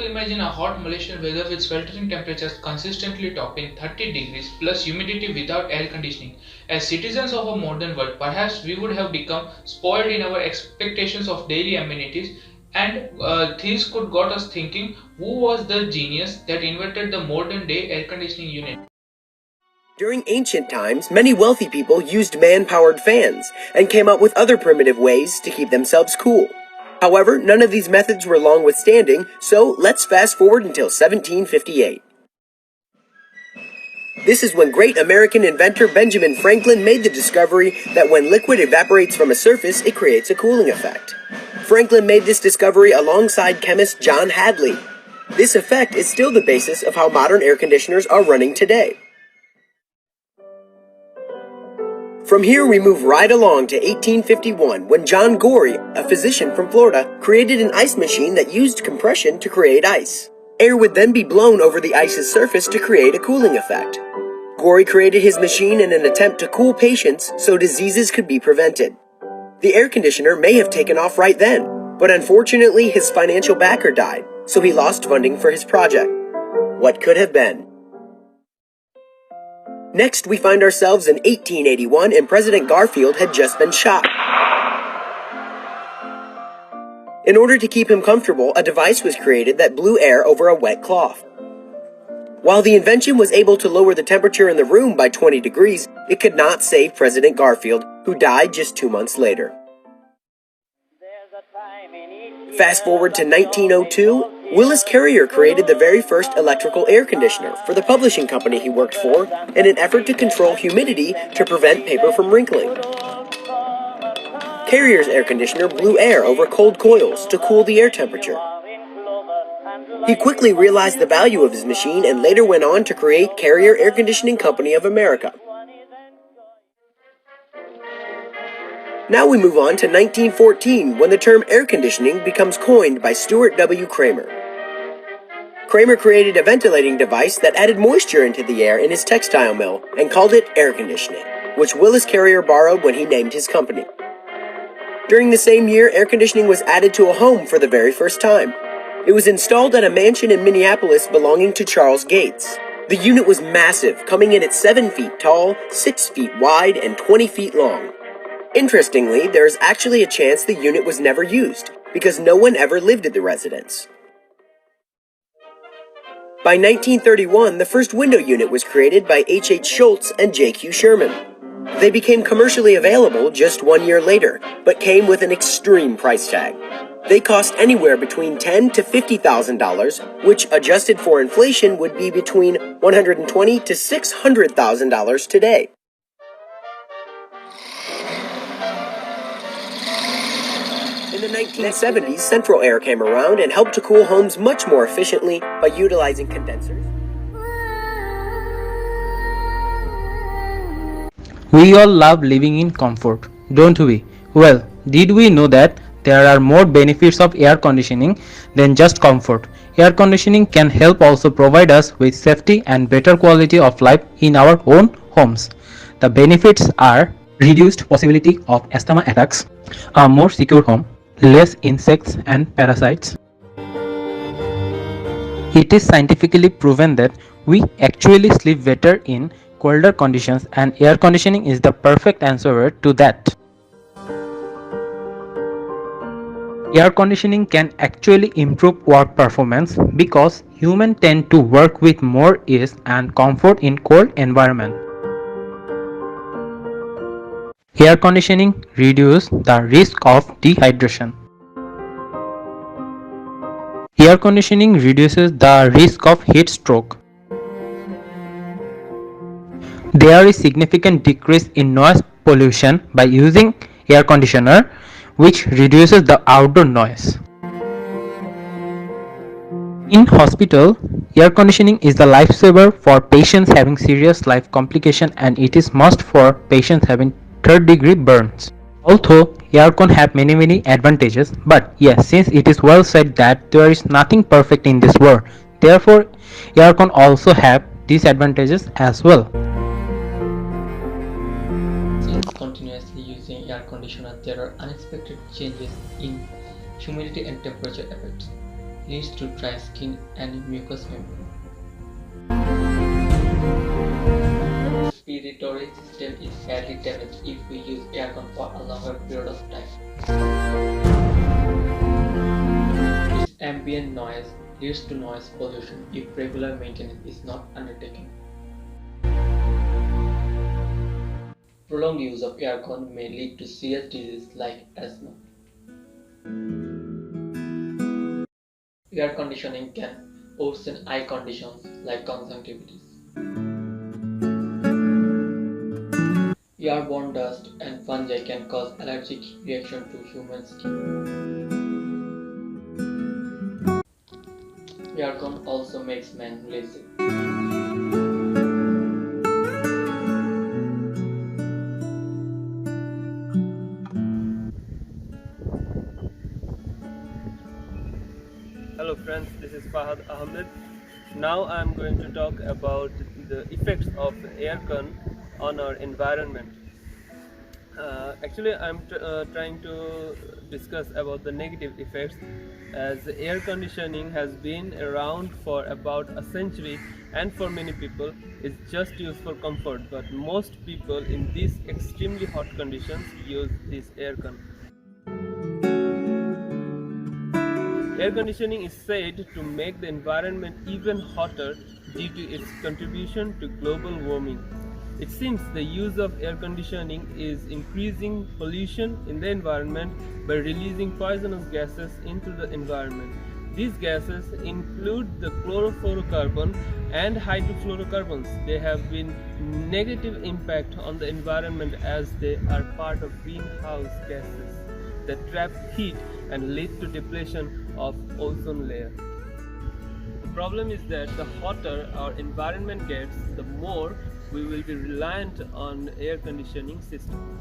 to imagine a hot Malaysian weather with sweltering temperatures consistently topping 30 degrees plus humidity without air conditioning. As citizens of a modern world, perhaps we would have become spoiled in our expectations of daily amenities, and this could got us thinking who was the genius that invented the modern day air conditioning unit. During ancient times, many wealthy people used man-powered fans and came up with other primitive ways to keep themselves cool. However, none of these methods were long withstanding, so let's fast forward until 1758. This is when great American inventor Benjamin Franklin made the discovery that when liquid evaporates from a surface, it creates a cooling effect. Franklin made this discovery alongside chemist John Hadley. This effect is still the basis of how modern air conditioners are running today. From here we move right along to 1851 when John Gorey, a physician from Florida, created an ice machine that used compression to create ice. Air would then be blown over the ice's surface to create a cooling effect. Gorey created his machine in an attempt to cool patients so diseases could be prevented. The air conditioner may have taken off right then, but unfortunately his financial backer died, so he lost funding for his project. What could have been? Next, we find ourselves in 1881 and President Garfield had just been shot. In order to keep him comfortable, a device was created that blew air over a wet cloth. While the invention was able to lower the temperature in the room by 20 degrees, it could not save President Garfield, who died just 2 months later. Fast forward to 1902, Willis Carrier created the very first electrical air conditioner for the publishing company he worked for in an effort to control humidity to prevent paper from wrinkling. Carrier's air conditioner blew air over cold coils to cool the air temperature. He quickly realized the value of his machine and later went on to create Carrier Air Conditioning Company of America. Now we move on to 1914 when the term air conditioning becomes coined by Stuart W. Kramer. Kramer created a ventilating device that added moisture into the air in his textile mill and called it air conditioning, which Willis Carrier borrowed when he named his company. During the same year, air conditioning was added to a home for the very first time. It was installed at a mansion in Minneapolis belonging to Charles Gates. The unit was massive, coming in at 7 feet tall, 6 feet wide, and 20 feet long. Interestingly, there is actually a chance the unit was never used, because no one ever lived at the residence. By 1931, the first window unit was created by H. Schultz and J.Q. Sherman. They became commercially available just 1 year later, but came with an extreme price tag. They cost anywhere between $10,000 to $50,000, which adjusted for inflation would be between $120,000 to $600,000 today. In the 1970s, Central Air came around and helped to cool homes much more efficiently by utilizing condensers. We all love living in comfort, don't we? Well, did we know that there are more benefits of air conditioning than just comfort? Air conditioning can help also provide us with safety and better quality of life in our own homes. The benefits are reduced possibility of asthma attacks, a more secure home, less insects and parasites. It is scientifically proven that we actually sleep better in colder conditions, and air conditioning is the perfect answer to that. Air conditioning can actually improve work performance because humans tend to work with more ease and comfort in cold environments. Air conditioning reduces the risk of dehydration. Air conditioning reduces the risk of heat stroke. There is significant decrease in noise pollution by using air conditioner, which reduces the outdoor noise. In hospital, air conditioning is the lifesaver for patients having serious life complications, and it is must for patients having third-degree burns. Although aircon have many advantages, but yes, since it is well said that there is nothing perfect in this world, therefore aircon also have disadvantages as well. Since continuously using air conditioner, there are unexpected changes in humidity and temperature effects. leads to dry skin and mucous membrane. Respiratory system is badly damaged if we use aircon for a longer period of time. Its ambient noise leads to noise pollution if regular maintenance is not undertaken. Prolonged use of aircon may lead to serious diseases like asthma. Air conditioning can worsen eye conditions like conjunctivitis. Airborne dust and fungi can cause allergic reaction to human skin. Aircon also makes men lazy. Hello friends, this is Fahad Ahmed. Now I am going to talk about the effects of aircon on our environment. Actually, I am trying to discuss about the negative effects, as air conditioning has been around for about a century, and for many people it's just used for comfort, but most people in these extremely hot conditions use this aircon. Air conditioning is said to make the environment even hotter due to its contribution to global warming. It seems the use of air conditioning is increasing pollution in the environment by releasing poisonous gases into the environment. These gases include the chlorofluorocarbon and hydrofluorocarbons. They have been negative impact on the environment as they are part of greenhouse gases that trap heat and lead to depletion of ozone layer. The problem is that the hotter our environment gets, the more we will be reliant on air conditioning system.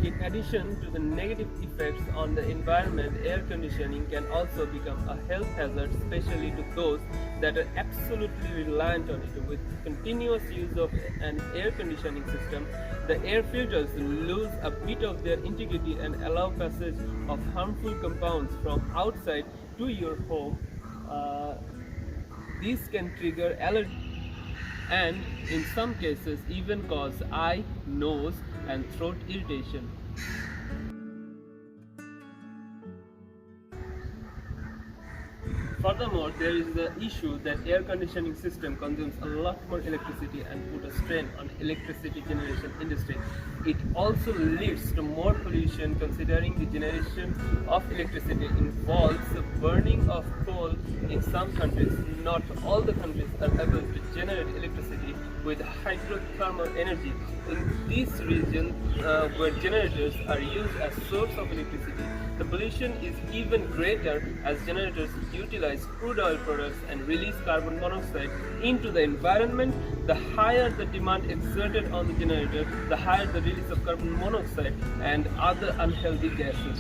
In addition to the negative effects on the environment, air conditioning can also become a health hazard, especially to those that are absolutely reliant on it. With continuous use of an air conditioning system, the air filters lose a bit of their integrity and allow passage of harmful compounds from outside to your home. These can trigger allergy and in some cases even cause eye, nose and throat irritation. Furthermore, there is the issue that air conditioning system consumes a lot more electricity and put a strain on electricity generation industry. It also leads to more pollution, considering the generation of electricity involves burning of coal in some countries. Not all the countries are able to generate electricity with hydrothermal energy. In these regions where generators are used as source of electricity, the pollution is even greater as generators utilize crude oil products and release carbon monoxide into the environment. The higher the demand exerted on the generator, the higher the release of carbon monoxide and other unhealthy gases.